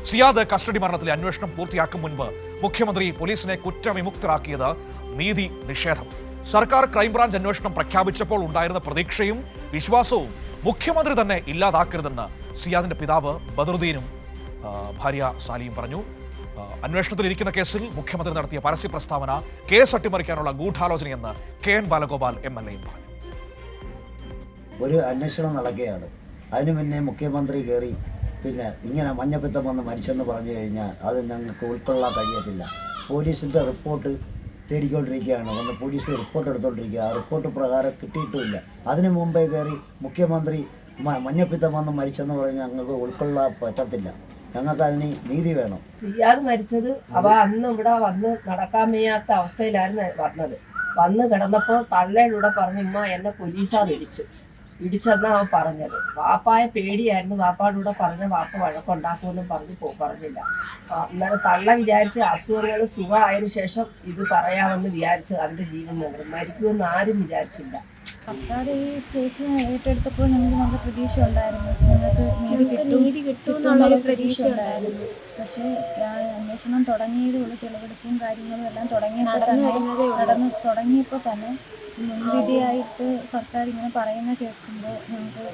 Siyad custody മരണത്തിലെ അന്വേഷണം പൂർത്തിയാക്കും മുൻപ് മുഖ്യമന്ത്രി പോലീസിനെ കുറ്റവിമുക്തരാക്കിയത് നീതി നിഷേധം. സർക്കാർ ക്രൈംബ്രാഞ്ച് അന്വേഷണം പ്രഖ്യാപിച്ചപ്പോൾ ഉണ്ടായിരുന്ന പ്രതീക്ഷയും വിശ്വാസവും മുഖ്യമന്ത്രി തന്നെ ഇല്ലാതാക്കരുതെന്ന് സിയാദിന്റെ പിതാവ് ബദറുദ്ദീനും ഭാര്യ സാലിയും പറഞ്ഞു. അന്വേഷണത്തിലിരിക്കുന്ന കേസിൽ മുഖ്യമന്ത്രി നടത്തിയ പരസ്യ പ്രസ്താവന കേസ് അട്ടിമറിക്കാനുള്ള ഗൂഢാലോചനയെന്ന് KN ബാലഗോപാൽ MLA പറഞ്ഞു. ഒരു അന്വേഷണം നടക്കുകയാണ്. അതിനു മുന്നേ മുഖ്യമന്ത്രി കയറി പിന്നെ ഇങ്ങനെ മഞ്ഞപ്പിത്തം വന്ന് മരിച്ചെന്ന് പറഞ്ഞു കഴിഞ്ഞാൽ അത് ഞങ്ങൾക്ക് ഉൾക്കൊള്ളാൻ കഴിയത്തില്ല. പോലീസിൻ്റെ റിപ്പോർട്ട് തേടിക്കൊണ്ടിരിക്കുകയാണ്. വന്ന് പോലീസ് റിപ്പോർട്ട് എടുത്തുകൊണ്ടിരിക്കുക. ആ റിപ്പോർട്ട് പ്രകാരം കിട്ടിയിട്ടുമില്ല. അതിനു മുമ്പേ കയറി മുഖ്യമന്ത്രി മഞ്ഞപ്പിത്തം വന്ന് മരിച്ചെന്ന് പറഞ്ഞ് ഞങ്ങൾക്ക് ഉൾക്കൊള്ളാൻ പറ്റത്തില്ല. ഞങ്ങൾക്ക് അതിന് നീതി വേണം. സിയാദ് മരിച്ചത് അന്ന് ഇവിടെ വന്ന് നടക്കാൻ വയ്യാത്ത അവസ്ഥയിലായിരുന്നു വന്നത്. വന്ന് കിടന്നപ്പോൾ തള്ളയിലൂടെ പറഞ്ഞു, ഉമ്മ എന്നെ പോലീസാണ് ഇടിച്ചെന്നാണ് അവൻ പറഞ്ഞത്. വാപ്പായെ പേടിയായിരുന്നു. വാപ്പാടെ കൂടെ പറഞ്ഞ വാപ്പ വഴക്കുണ്ടാക്കുമെന്നും പറഞ്ഞില്ല. അന്നേരം തള്ള വിചാരിച്ച് അസുഖങ്ങൾ സുഖമായതിനു ശേഷം ഇത് പറയാമെന്ന് വിചാരിച്ച് അവൻ്റെ ജീവൻ നിന്നു. മരിക്കുമെന്ന് ആരും വിചാരിച്ചില്ല. സർക്കാർ ഈ കേസ് ഏറ്റെടുത്തപ്പോൾ ഞങ്ങൾക്ക് നല്ല പ്രതീക്ഷ ഉണ്ടായിരുന്നു. ഞങ്ങൾക്ക് നീതി കിട്ടും എന്നുള്ളൊരു പ്രതീക്ഷ ഉണ്ടായിരുന്നു. പക്ഷേ അന്വേഷണം തുടങ്ങിയതുള്ള തെളിവെടുപ്പും കാര്യങ്ങളും എല്ലാം തുടങ്ങിയപ്പോൾ തന്നെ മുൻവിധിയായിട്ട് സർക്കാർ ഇങ്ങനെ പറയുന്ന കേൾക്കുമ്പോൾ ഞങ്ങൾക്ക്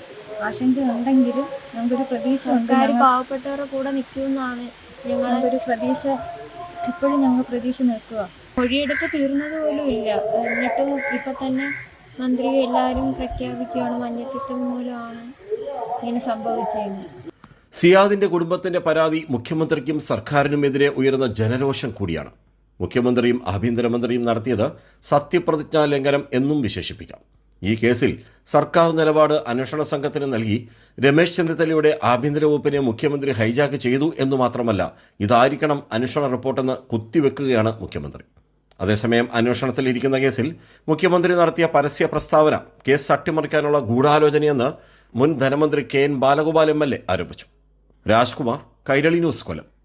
ആശങ്കയുണ്ടെങ്കിലും ഞങ്ങൾക്കൊരു പ്രതീക്ഷ സർക്കാർ പാവപ്പെട്ടവരുടെ കൂടെ നിൽക്കുമെന്നാണ് ഞങ്ങളൊരു പ്രതീക്ഷ. ഇപ്പോഴും ഞങ്ങൾ പ്രതീക്ഷ നിൽക്കുക. മൊഴിയെടുപ്പ് തീർന്നത് പോലും ഇല്ല. എന്നിട്ടും ഇപ്പം തന്നെ മന്ത്രിയും എല്ലാവരും പ്രഖ്യാപിക്കുകയാണ് മഞ്ഞപ്പിത്തം മൂലമാണ് ഇങ്ങനെ സംഭവിച്ചതെന്ന്. സിയാദിന്റെ കുടുംബത്തിന്റെ പരാതി മുഖ്യമന്ത്രിക്കും സർക്കാരിനുമെതിരെ ഉയർന്ന ജനരോഷം കൂടിയാണ്. മുഖ്യമന്ത്രിയും ആഭ്യന്തരമന്ത്രിയും നടത്തിയത് സത്യപ്രതിജ്ഞാ ലംഘനം എന്നും വിശേഷിപ്പിക്കാം. ഈ കേസിൽ സർക്കാർ നിലപാട് അന്വേഷണ സംഘത്തിന് നൽകി രമേശ് ചെന്നിത്തലയുടെ ആഭ്യന്തര വകുപ്പിനെ മുഖ്യമന്ത്രി ഹൈജാക്ക് ചെയ്തു എന്നു മാത്രമല്ല, ഇതായിരിക്കണം അന്വേഷണ റിപ്പോർട്ടെന്ന് കുത്തിവെക്കുകയാണ് മുഖ്യമന്ത്രി. അതേസമയം അന്വേഷണത്തിലിരിക്കുന്ന കേസിൽ മുഖ്യമന്ത്രി നടത്തിയ പരസ്യ പ്രസ്താവന കേസ് അട്ടിമറിക്കാനുള്ള ഗൂഢാലോചനയെന്ന് മുൻ ധനമന്ത്രി KN ബാലഗോപാൽ MLA ആരോപിച്ചു. രാജ്കുമാർ, കൈരളി ന്യൂസ്, കൊല്ലം.